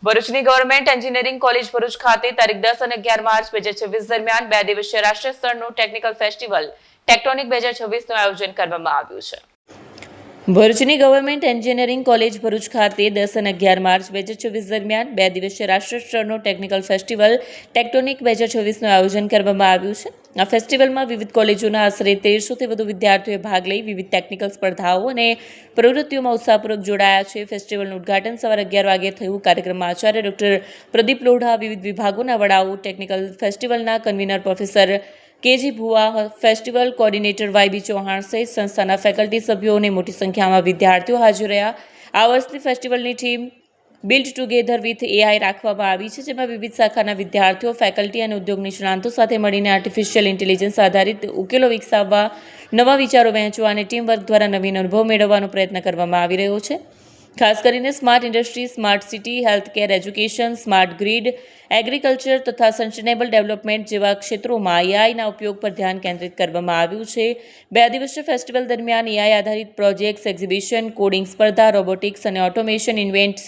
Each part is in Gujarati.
ભરૂચની ગવર્મેન્ટ એન્જિનિયરિંગ કોલેજ ભરૂચ ખાતે તારીખ 10 અને 11 માર્ચ 2026 દરમિયાન 2 દિવસીય રાષ્ટ્રીય સ્તરનું ટેકનિકલ ફેસ્ટિવલ ટેક્ટોનિક 2026નું આયોજન કરવામાં આવ્યું છે। ભરૂચની ગવર્મેન્ટ એન્જિનિયરિંગ કોલેજ ભરૂચ ખાતે 10 અને 11 માર્ચ 2026 દરમિયાન 2 દિવસીય રાષ્ટ્રીય સ્તરનું ટેકનિકલ ફેસ્ટિવલ ટેક્ટોનિક 2026નું આયોજન કરવામાં આવ્યું છે। આ ફેસ્ટિવલમાં વિવિધ કોલેજોના આશરે 1300થી વધુ વિદ્યાર્થીઓએ ભાગ લઈ વિવિધ ટેકનિકલ સ્પર્ધાઓ અને પ્રવૃત્તિઓમાં ઉત્સાહપૂર્વક જોડાયા છે। ફેસ્ટિવલનું ઉદ્ઘાટન સવારે 11 વાગે થયું। કાર્યક્રમમાં આચાર્ય ડોક્ટર પ્રદીપ લોઢા, વિવિધ વિભાગોના વડાઓ, ટેકનિકલ ફેસ્ટિવલના કન્વીનર પ્રોફેસર કેજી ભુવા, ફેસ્ટિવલ કોર્ડિનેટર વાયબી ચૌહાણ સહિત સંસ્થાના ફેકલ્ટી સભ્યો અને મોટી સંખ્યામાં વિદ્યાર્થીઓ હાજર રહ્યા। આ વર્ષની ફેસ્ટિવલની theme build together with AI રાખવામાં આવી છે, જેમાં વિવિધ શાખાના વિદ્યાર્થીઓ, ફેકલ્ટી અને ઉદ્યોગ નિષ્ણાંતો સાથે મળીને આર્ટિફિશિયલ ઇન્ટેલિજન્સ આધારિત ઉકેલો વિકસાવવા, નવા વિચારો વહેંચવા અને ટીમ વર્ક દ્વારા નવીન અનુભવ મેળવવાનો પ્રયત્ન કરવામાં આવી રહ્યો છે। ખાસ કરીને smart industry, smart city, healthcare, education, smart grid, agriculture તથા સસ્ટેનેબલ ડેવલપમેન્ટ જેવા ક્ષેત્રોમાં એઆઈના ઉપયોગ પર ધ્યાન કેન્દ્રિત કરવામાં આવ્યું છે। 2 દિવસીય ફેસ્ટિવલ દરમિયાન એઆઈ આધારિત પ્રોજેક્ટ્સ, એક્ઝિબિશન, કોડિંગ સ્પર્ધા, રોબોટિક્સ અને automation events,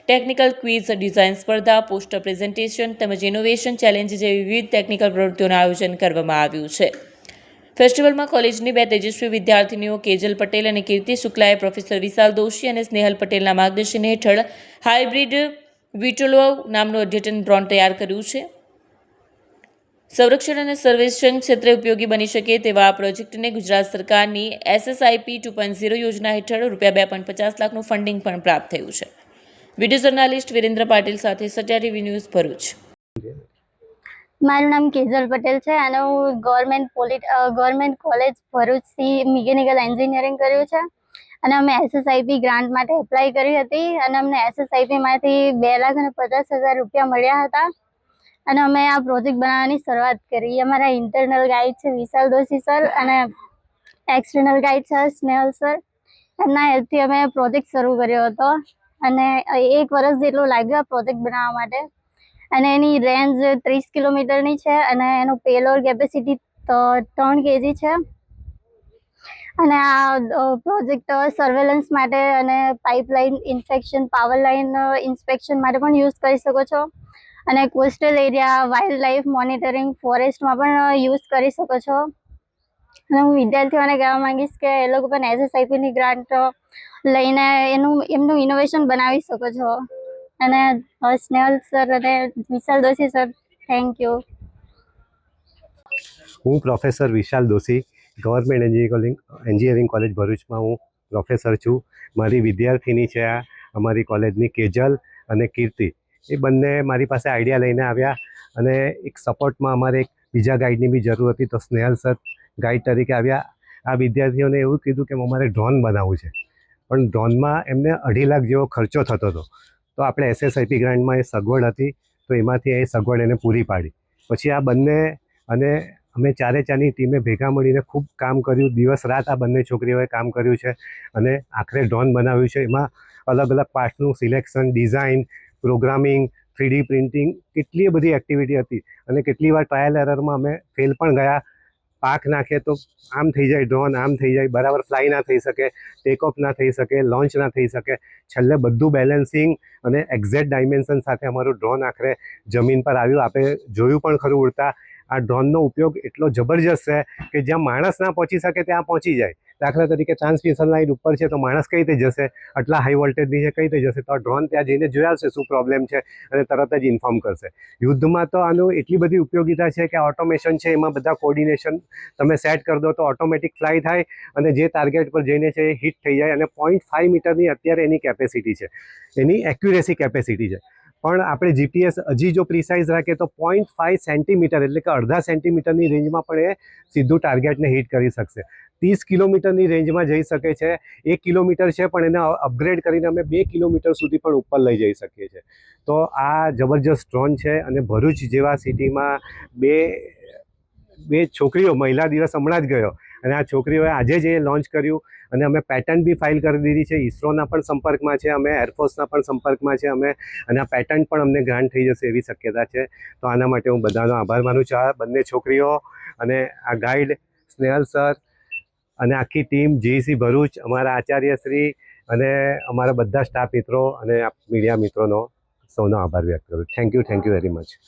technical quiz, design સ્પર્ધા, પોસ્ટર પ્રેઝન્ટેશન તેમજ ઇનોવેશન ચેલેન્જ જેવી વિવિધ ટેકનિકલ પ્રવૃત્તિઓનું આયોજન કરવામાં આવ્યું છે। ફેસ્ટિવલમાં કોલેજની 2 તેજસ્વી વિદ્યાર્થીનીઓ કેજલ પટેલ અને કીર્તિ શુક્લાએ પ્રોફેસર વિશાલ દોશી અને સ્નેહલ પટેલના માર્ગદર્શન હેઠળ હાઇબ્રિડ વિટોલો નામનું અદ્યતન ડ્રોન તૈયાર કર્યું છે। સંરક્ષણ અને સર્વેક્ષણ ક્ષેત્રે ઉપયોગી બની શકે તેવા આ પ્રોજેક્ટને ગુજરાત સરકારની SSIP 2.0 યોજના હેઠળ ₹2.50 લાખનું ફંડિંગ પણ પ્રાપ્ત થયું છે। વિડીયો જર્નાલિસ્ટ વિરેન્દ્ર પાટીલ સાથે સત્યા ટીવી ન્યૂઝ ભરૂચ। મારું નામ કેજલ પટેલ છે અને હું ગવર્મેન્ટ કોલેજ ભરૂચથી મિકેનિકલ એન્જિનિયરિંગ કર્યું છે અને અમે SSIP ગ્રાન્ટ માટે એપ્લાય કરી હતી અને અમને SSIP માંથી ₹2,50,000 મળ્યા હતા અને અમે આ પ્રોજેક્ટ બનાવવાની શરૂઆત કરી। અમારા ઇન્ટરનલ ગાઈડ છે વિશાલ દોશી સર અને એક્સટર્નલ ગાઈડ છે સ્નેહલ સર। એમના હેલ્પથી અમે પ્રોજેક્ટ શરૂ કર્યો હતો અને 1 વર્ષ જેટલું લાગ્યું આ પ્રોજેક્ટ બનાવવા માટે અને એની રેન્જ 30 કિલોમીટરની છે અને એનું પેલોડ કેપેસિટી 3 kg છે અને આ પ્રોજેક્ટ સર્વેલન્સ માટે અને pipeline inspection, power line inspection માટે પણ યુઝ કરી શકો છો અને coastal area, wildlife monitoring, ફોરેસ્ટમાં પણ યુઝ કરી શકો છો। અને હું વિદ્યાર્થીઓને કહેવા માંગીશ કે એ લોકો પણ SSIPની ગ્રાન્ટ લઈને એમનું ઇનોવેશન બનાવી શકો છો અને સ્નેહલ સર અને વિશાલ દોશી સર, થેન્ક યુ। હું પ્રોફેસર વિશાલ દોશી, ગવર્મેન્ટ એન્જિનિયરિંગ કોલેજ ભરૂચમાં હું પ્રોફેસર છું। મારી વિદ્યાર્થીની છે આ અમારી કોલેજની કેજલ અને કીર્તિ। એ બંને મારી પાસે આઈડિયા લઈને આવ્યા અને એક સપોર્ટમાં અમારે એક બીજા ગાઈડની બી જરૂર હતી, તો સ્નેહલ સર ગાઈડ તરીકે આવ્યા। આ વિદ્યાર્થીઓને એવું કીધું કે અમારે ડ્રોન બનાવવું છે, પણ ડ્રોનમાં એમને 2.5 લાખ જેવો ખર્ચો થતો હતો, તો આપણે SSIP ગ્રાન્ટમાં એ સગવડ હતી તો એમાંથી એ સગવડ એને પૂરી પાડી। પછી આ બંને અને અમે 4ની ટીમે ભેગા મળીને ખૂબ કામ કર્યું, દિવસ રાત આ બંને છોકરીઓએ કામ કર્યું છે અને આખરે ડ્રોન બનાવ્યું છે। એમાં અલગ અલગ પાર્ટનું selection, design, programming, 3D printing, કેટલી બધી એક્ટિવિટી હતી અને કેટલી વાર ટ્રાયલ એરરમાં અમે ફેલ પણ ગયા। પાંખ નાખે તો આમ થઈ જાય ડ્રોન, આમ થઈ જાય, બરાબર ફ્લાય ના થઈ શકે, ટેક ઓફ ના થઈ શકે, લોન્ચ ના થઈ શકે। છેલ્લે બધું બેલેન્સિંગ અને એક્ઝેક્ટ ડાયમેન્શન સાથે અમારું ડ્રોન આખરે જમીન પર આવ્યું। આપણે જોયું પણ ખરું ઉડતા। આ ડ્રોનનો ઉપયોગ એટલો જબરજસ્ત છે કે જ્યાં માણસ ના પહોંચી શકે ત્યાં પહોંચી જાય। દાખલા તરીકે ટ્રાન્સમિશન લાઇન ઉપર છે તો માણસ કઈ રીતે જશે, આટલા હાઈ વોલ્ટેજની છે કઈ રીતે જશે, તો આ ડ્રોન ત્યાં જઈને જોઈ આવશે શું પ્રોબ્લેમ છે અને તરત જ ઇન્ફોર્મ કરશે। યુદ્ધમાં તો આનું એટલી બધી ઉપયોગિતા છે કે ઓટોમેશન છે, એમાં બધા કોર્ડિનેશન તમે સેટ કરી દો તો ઓટોમેટિક ફ્લાય થાય અને જે ટાર્ગેટ પર જઈને છે એ હિટ થઈ જાય। અને 0.5 મીટરની અત્યારે એની કેપેસિટી છે, એની એક્યુરેસી કેપેસિટી છે, પણ આપણે GPS હજી જો પ્રિસાઇઝ રાખીએ તો 0.5 સેન્ટીમીટર એટલે કે અડધા સેન્ટીમીટરની રેન્જમાં પણ એ સીધું ટાર્ગેટને હિટ કરી શકશે। 30 કિલોમીટરની રેન્જમાં જઈ શકે છે। 1 કિલોમીટર છે પણ એને અપગ્રેડ કરીને અમે 2 કિલોમીટર સુધી પણ ઉપર લઈ જઈ શકીએ છીએ। તો આ જબરજસ્ત ડ્રોન છે અને ભરૂચ જેવા સિટીમાં બે છોકરીઓ, મહિલા દિવસ હમણાં જ ગયો અને આ છોકરીઓએ આજે જ એ લોન્ચ કર્યું અને અમે પેટન્ટ બી ફાઇલ કરી દીધી છે। ઇસરોના પણ સંપર્કમાં છે અમે, એરફોર્સના પણ સંપર્કમાં છે અમે, અને આ પેટન્ટ પણ અમને ગ્રાન્ટ થઈ જશે એવી શક્યતા છે। તો આના માટે હું બધાનો આભાર માનું છું, આ બંને છોકરીઓ અને આ ગાઈડ સ્નેહલ સર અને આખી ટીમ GEC ભરૂચ, અમારા આચાર્યશ્રી અને અમારા બધા સ્ટાફ મિત્રો અને મીડિયા મિત્રોનો સૌનો આભાર વ્યક્ત કરું. Thank you very much.